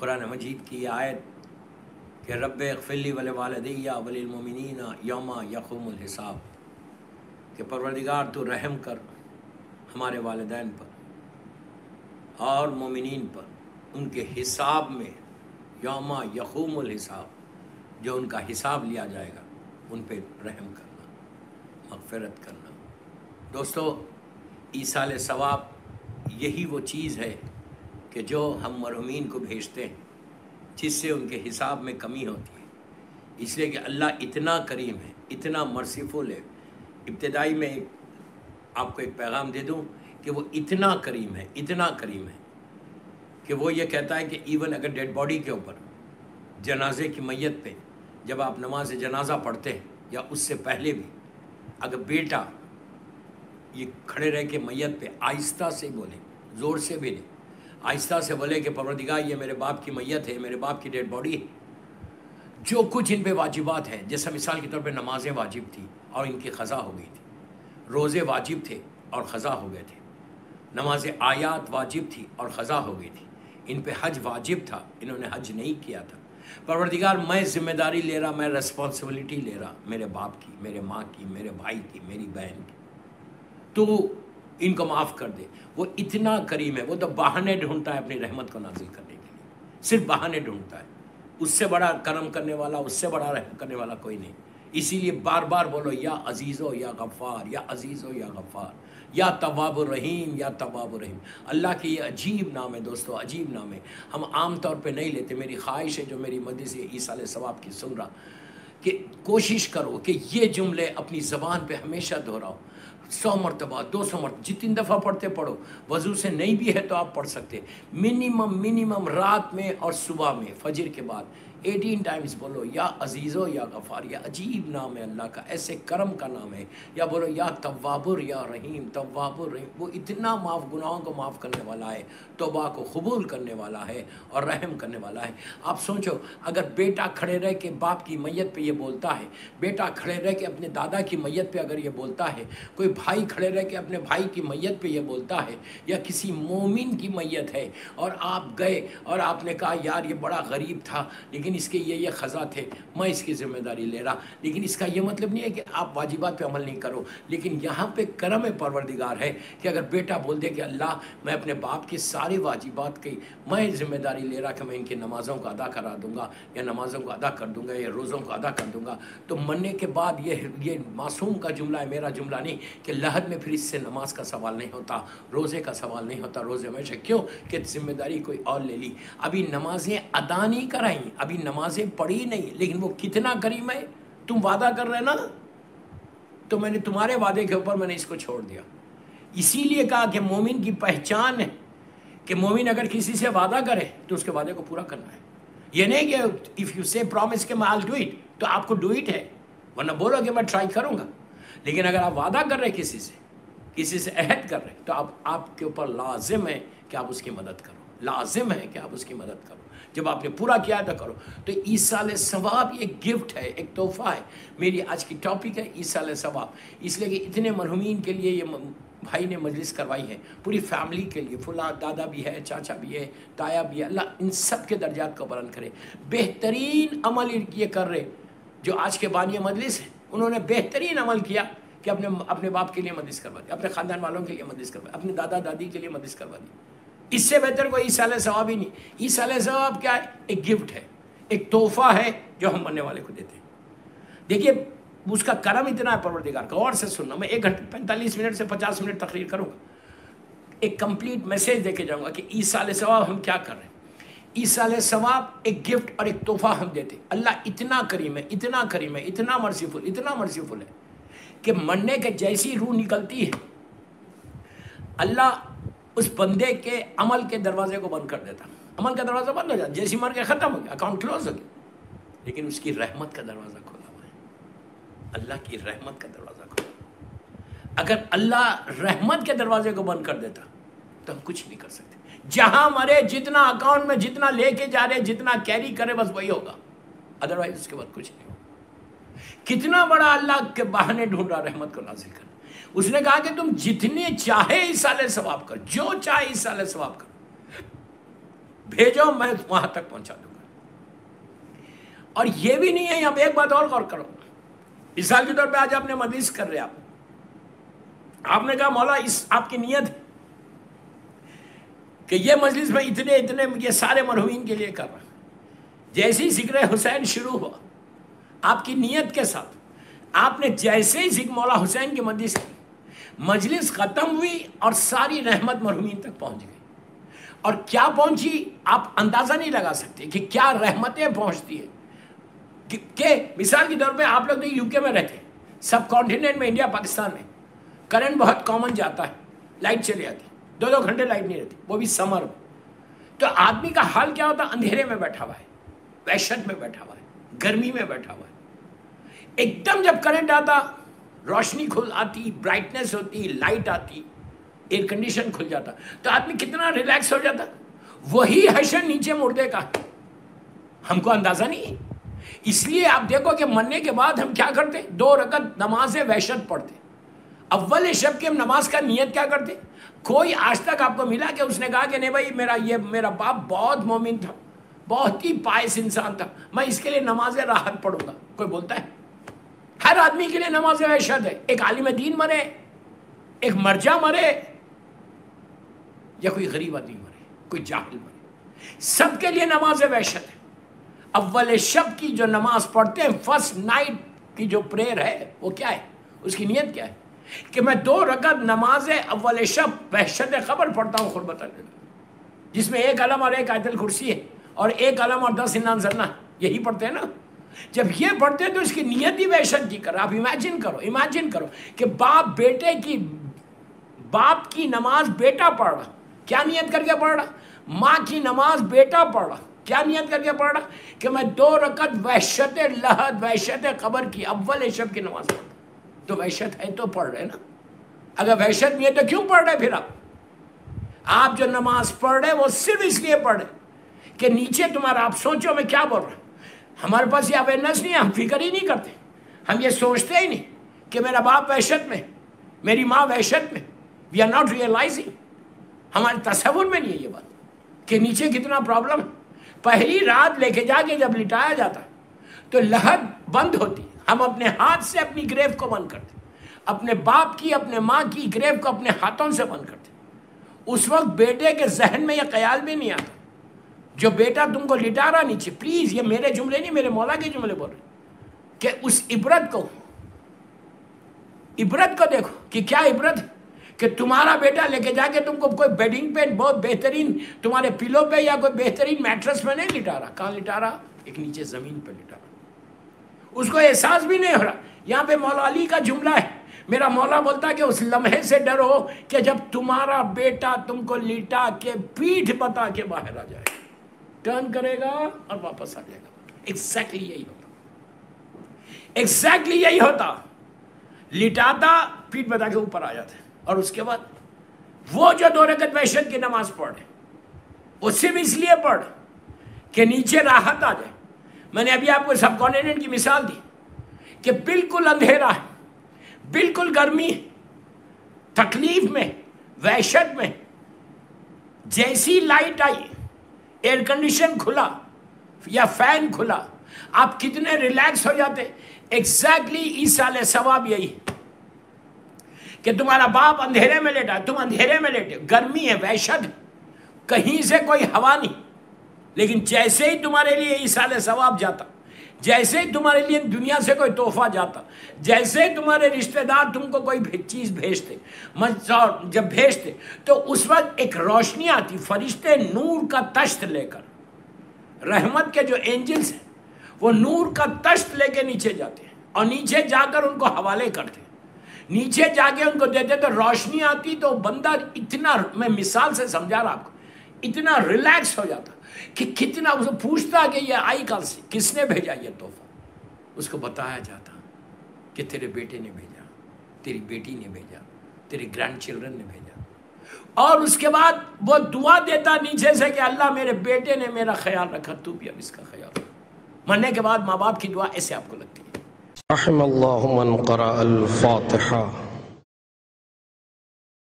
कुरान मजीद की आयत कि रब्बे इग़फ़िरली वल वालिदैया वलिल मुमिनीना यौमा यक़ूमुल हिसाब, कि परवरदिगार तो रहम कर हमारे वालिदैन पर और मोमिनीन पर उनके हिसाब में, यौमा यक़ूमुल हिसाब, जो उनका हिसाब लिया जाएगा उन पे रहम करना, मग़फ़िरत करना। दोस्तों, ईसाल सवाब यही वो चीज़ है कि जो हम मरहूमीन को भेजते हैं, जिससे उनके हिसाब में कमी होती है। इसलिए कि अल्लाह इतना करीम है, इतना मर्सीफुल है। इब्तिदाई में आपको एक पैगाम दे दूं कि वो इतना करीम है, इतना करीम है कि वो ये कहता है कि इवन अगर डेड बॉडी के ऊपर, जनाजे की मैयत पे जब आप नमाज जनाजा पढ़ते हैं या उससे पहले भी, अगर बेटा ये खड़े रह के मैयत पे आहिस्ता से बोले, ज़ोर से भी नहीं, आहिस्ता से बोले कि परवरदिगार ये मेरे बाप की मैयत है, मेरे बाप की डेड बॉडी है, जो कुछ इन पे वाजिबात हैं, जैसा मिसाल के तौर पे नमाजें वाजिब थी और इनकी क़ज़ा हो गई थी, रोज़े वाजिब थे और क़ज़ा हो गए थे, नमाज आयात वाजिब थी और क़ज़ा हो गई थी, इन पे हज वाजिब था, इन्होंने हज नहीं किया था। परवरदिगार मैं ज़िम्मेदारी ले रहा, मैं रिस्पॉन्सिबिलिटी ले रहा मेरे बाप की, मेरे माँ की, मेरे भाई की, मेरी बहन की, तो इनको माफ़ कर दे। वो इतना करीम है, वो तो बहाने ढूंढता है अपनी रहमत को नाजिल करने के लिए, सिर्फ बहाने ढूंढता है। उससे बड़ा करम करने वाला, उससे बड़ा रहम करने वाला कोई नहीं। इसीलिए बार बार बोलो या अजीज़ो या गफ़ार, या अजीज़ो या गफ़ार, या तव्वाबुर रहीम, या तव्वाबुर रहीम। अल्लाह के ये अजीब नाम है दोस्तों, अजीब नाम है। हम आम तौर पे नहीं लेते। मेरी ख्वाहिश है जो मेरी मजलिस ईसाल सवाब की सुन रहा, कि कोशिश करो कि ये जुमले अपनी ज़बान पे हमेशा दोहराओ, 100 मरतबा, 200 मरतबा, जितनी दफ़ा पढ़ते पढ़ो। वज़ू से नहीं भी है तो आप पढ़ सकते, मिनिमम रात में और सुबह में फजर के बाद 18 टाइम्स बोलो या अजीज़ो या गफ़ार। या अजीब नाम है अल्लाह का, ऐसे करम का नाम है। या बोलो या तव्वाबुर या रहीम, तव्वाबुर रहीम। वो इतना गुनाहों को माफ़ करने वाला है, तौबा को कबूल करने वाला है और रहम करने वाला है। आप सोचो, अगर बेटा खड़े रह के बाप की मैयत पे ये बोलता है, बेटा खड़े रह के अपने दादा की मैयत पे अगर ये बोलता है, कोई भाई खड़े रह के अपने भाई की मैयत पे ये बोलता है, या किसी मोमिन की मैयत है और आप गए और आपने कहा यार ये बड़ा गरीब था लेकिन इसके ये ख़ज़ा थे, मैं इसकी ज़िम्मेदारी ले रहा। लेकिन इसका ये मतलब नहीं है कि आप वाजिबात पे अमल नहीं करो, लेकिन यहाँ पे करम परवरदिगार है कि अगर बेटा बोल दे कि अल्लाह मैं अपने बाप की सारी वाजिबात की मैं ज़िम्मेदारी ले रहा कि मैं इनकी नमाज़ों को अदा करा दूँगा, या नमाज़ों को अदा कर दूँगा, या रोज़ों को अदा कर दूँगा, तो मरने के बाद ये मासूम का जुमला है, मेरा जुमला नहीं, कि लहद में फिर इससे नमाज का सवाल नहीं होता, रोज़े का सवाल नहीं होता। रोज़े हमेशा क्यों कि ज़िम्मेदारी कोई और ले ली। अभी नमाजें अदा नहीं कराई, अभी नमाजें पढ़ी नहीं, लेकिन वो कितना करीम है। तुम वादा कर रहे ना, तो मैंने तुम्हारे वादे के ऊपर मैंने इसको छोड़ दिया। इसीलिए कहा कि मोमिन की पहचान है कि मोमिन अगर किसी से वादा करे तो उसके वादे को पूरा करना है। ये नहीं कि इफ़ यू से प्रॉमिस के मैं आई विल डू इट, तो आपको डू इट है, वरना बोलो कि मैं ट्राई करूँगा। लेकिन अगर आप वादा कर रहे किसी से अहद कर रहे, तो आपके ऊपर लाजिम है कि आप उसकी मदद करो, लाजिम है कि आप उसकी मदद करो। जब आपने पूरा किया तो करो। तो ईसाल सवाब एक गिफ्ट है, एक तोहफ़ा है। मेरी आज की टॉपिक है ईसाल सवाब, इसलिए कि इतने मरहूमीन के लिए ये भाई ने मजलिस करवाई है, पूरी फैमिली के लिए। फुला दादा भी है, चाचा भी है, ताया भी है। अल्लाह इन सब के दर्जात को बुलंद करे। बेहतरीन अमल ये कर रहे जो आज के बानी मजलिस है, उन्होंने बेहतरीन अमल किया कि अपने बाप के लिए मजलिस करवा दी, अपने ख़ानदान वालों के लिए मजलिस करवा दी, अपने दादा दादी के लिए मजलिस करवा दी। इससे बेहतर कोई ईसाल सवाब ही नहीं। ईसाल सवाब क्या है? एक गिफ्ट है, एक तोहफ़ा है जो हम मरने वाले को देते हैं। देखिए उसका करम इतना है परवरदिगार का। और से सुनना, मैं 1 घंटे 45 मिनट से 50 मिनट तकरीर करूँगा, एक कंप्लीट मैसेज देके जाऊँगा कि ईसाल सवाब हम क्या कर रहे हैं। ईसाल सवाब एक गिफ्ट और एक तोहफ़ा हम देते। अल्लाह इतना करीम है, इतना करीम है, इतना मर्सीफुल है कि मरने के जैसी रूह निकलती है, अल्लाह उस बंदे के अमल के दरवाजे को बंद कर देता। अमल का दरवाज़ा बंद हो जाता, जैसी मर के ख़त्म हो गया, अकाउंट क्लोज हो गया। लेकिन उसकी रहमत का दरवाज़ा खुला हुआ है, अल्लाह की रहमत का दरवाज़ा खुला। अगर अल्लाह रहमत के दरवाजे को बंद कर देता तो हम कुछ नहीं कर सकते। जहां मरे, जितना अकाउंट में जितना लेके जा रहे, जितना कैरी करे, बस वही होगा, अदरवाइज उसके बाद कुछ नहीं होगा। कितना बड़ा अल्लाह के बहाने ढूंढ रहा रहमत को नाजिल कर। उसने कहा कि तुम जितने चाहे ईसाल सवाब कर, जो चाहे ईसाल सवाब कर, بھیجو میں وہاں تک پہنچا دوں گا۔ اور یہ بھی نہیں ہے، یہاں پہ ایک بات اور غور کرو، مثال کے طور پہ آج آپ نے مجلس کر رہے، آپ نے کہا مولا اس آپ کی نیت ہے کہ یہ مجلس میں اتنے یہ سارے مرحومین کے لیے کر رہا ہوں۔ جیسے ہی ذکر حسین شروع ہوا آپ کی نیت کے ساتھ، آپ نے جیسے ہی ذکر مولا حسین کی مجلس کی، مجلس ختم ہوئی اور ساری رحمت مرحومین تک پہنچ گئی۔ اور کیا پہنچی آپ اندازہ نہیں لگا سکتے کہ کیا رحمتیں پہنچتی ہیں۔ کہ مثال کے طور پہ آپ لوگ یو کے میں رہتے ہیں، سب کانٹیننٹ میں، انڈیا پاکستان میں کرنٹ بہت کامن جاتا ہے، لائٹ چلی جاتی، 2 گھنٹے لائٹ نہیں رہتی، وہ بھی سمر میں۔ تو آدمی کا حال کیا ہوتا، اندھیرے میں بیٹھا ہوا ہے، وحشت میں بیٹھا ہوا ہے، گرمی میں بیٹھا ہوا ہے۔ ایک دم جب کرنٹ آتا، روشنی کھل آتی، برائٹنس ہوتی، لائٹ آتی، ایئر کنڈیشن کھل جاتا، تو آدمی کتنا ریلیکس ہو جاتا۔ وہی حشر نیچے مردے کا، ہم کو اندازہ نہیں ہے۔ اس لیے آپ دیکھو کہ مرنے کے بعد ہم کیا کرتے، 2 رکعت نماز وحشت پڑھتے۔ اول شب کے نماز کا نیت کیا کرتے؟ کوئی آج تک آپ کو ملا کہ اس نے کہا کہ نہیں بھائی میرا باپ بہت مومن تھا، بہت ہی پائس انسان تھا، میں اس کے لیے نماز راحت پڑھوں گا؟ کوئی بولتا ہے؟ ہر آدمی کے لیے نماز وحشت ہے۔ ایک عالم دین مرے، ایک مرجع مرے، یا کوئی غریب آدمی مرے، کوئی جاہل مرے، سب کے لیے نماز وحشت ہے۔ اول شب کی جو نماز پڑھتے ہیں، فرسٹ نائٹ کی جو پریئر ہے، وہ کیا ہے؟ اس کی نیت کیا ہے؟ کہ میں 2 رکعت نماز اول شب وحشت قبر پڑھتا ہوں قربت اللہ، جس میں 1 علم اور 1 آیت الکرسی ہے، اور 1 علم اور 10 انا انزلنا، یہی پڑھتے ہیں نا۔ جب یہ پڑھتے ہیں تو اس کی نیت ہی وحشت کی کر۔ آپ امیجن کرو کہ باپ کی نماز بیٹا پڑھ رہا، کیا نیت کر کے پڑھ رہا؟ ماں کی نماز بیٹا پڑھ رہا، کیا نیت کر کے پڑھ رہا؟ کہ میں 2 رکعت وحشت لحد، وحشت قبر کی اول شب کی نماز پڑھ رہا۔ تو وحشت ہے تو پڑھ رہے نا۔ اگر وحشت نہیں ہے تو کیوں پڑھ رہے؟ پھر آپ جو نماز پڑھ رہے وہ صرف اس لیے پڑھ رہے کہ نیچے تمہارا، آپ سوچو میں کیا بول رہا ہوں۔ ہمارے پاس یہ اویئرنیس نہیں ہے، ہم فکر ہی نہیں کرتے، ہم یہ سوچتے ہی نہیں کہ میرا باپ وحشت میں، میری ماں وحشت میں۔ وی آر ناٹ ریئلائزنگ، ہمارے تصور میں نہیں ہے یہ بات کہ نیچے کتنا پرابلم ہے۔ پہلی رات لے کے جا کے جب لٹایا جاتا تو لحد بند ہوتی، ہم اپنے ہاتھ سے اپنی گریو کو بند کرتے، اپنے باپ کی، اپنے ماں کی گریو کو اپنے ہاتھوں سے بند کرتے۔ اس وقت بیٹے کے ذہن میں یہ خیال بھی نہیں آتا، جو بیٹا تم کو لٹا رہا نیچے، پلیز یہ میرے جملے نہیں، میرے مولا کے جملے بول رہے، کہ اس عبرت کو دیکھو کہ کیا عبرت ہے کہ تمہارا بیٹا لے کے جا کے تم کو کوئی بیڈنگ پہ بہت بہترین تمہارے پلو پہ یا کوئی بہترین میٹرس میں نہیں لٹا رہا، کہاں لٹا رہا؟ ایک نیچے زمین پہ لٹا رہا، اس کو احساس بھی نہیں ہو رہا۔ یہاں پہ مولا علی کا جملہ ہے، میرا مولا بولتا ہے کہ اس لمحے سے ڈرو کہ جب تمہارا بیٹا تم کو لٹا کے پیٹھ بتا کے باہر آ جائے، ٹرن کرے گا اور واپس آ جائے گا۔ ایگزیکٹلی یہی ہوتا، لٹاتا، پیٹھ بتا کے اوپر آ جاتا ہے، اور اس کے بعد وہ جو 2 رکعت وحشت کی نماز پڑھے وہ صرف اس لیے پڑھ کہ نیچے راحت آ جائے۔ میں نے ابھی آپ کو سب کانٹیننٹ کی مثال دی کہ بالکل اندھیرا ہے، بالکل گرمی ہے، تکلیف میں، وحشت میں، جیسی لائٹ آئی، ایئر کنڈیشن کھلا یا فین کھلا، آپ کتنے ریلیکس ہو جاتے۔ ایگزیکٹلی ایصال ثواب یہی ہے کہ تمہارا باپ اندھیرے میں لیٹا، تم اندھیرے میں لیٹے، گرمی ہے، وحشت ہے، کہیں سے کوئی ہوا نہیں، لیکن جیسے ہی تمہارے لیے ایصال ثواب جاتا، جیسے ہی تمہارے لیے دنیا سے کوئی تحفہ جاتا، جیسے ہی تمہارے رشتہ دار تم کو کوئی چیز بھیجتے، جب بھیجتے تو اس وقت ایک روشنی آتی، فرشتے نور کا تشت لے کر، رحمت کے جو اینجلز ہیں وہ نور کا تشت لے کے نیچے جاتے ہیں، اور نیچے جا کر ان کو حوالے کرتے، نیچے جا کے ان کو دیتے، تو روشنی آتی تو بندہ اتنا، میں مثال سے سمجھا رہا آپ کو، اتنا ریلیکس ہو جاتا کہ کتنا، اسے پوچھتا کہ یہ آئی کہاں سے، کس نے بھیجا یہ تحفہ، اس کو بتایا جاتا کہ تیرے بیٹے نے بھیجا، تیری بیٹی نے بھیجا، تیرے گرینڈ چلڈرن نے بھیجا، اور اس کے بعد وہ دعا دیتا نیچے سے کہ اللہ میرے بیٹے نے میرا خیال رکھا، تو بھی اب اس کا خیال رکھ۔ مرنے کے بعد ماں باپ کی دعا ایسے آپ کو لگتی ہے۔ رحم اللہ من قرأ الفاتحہ۔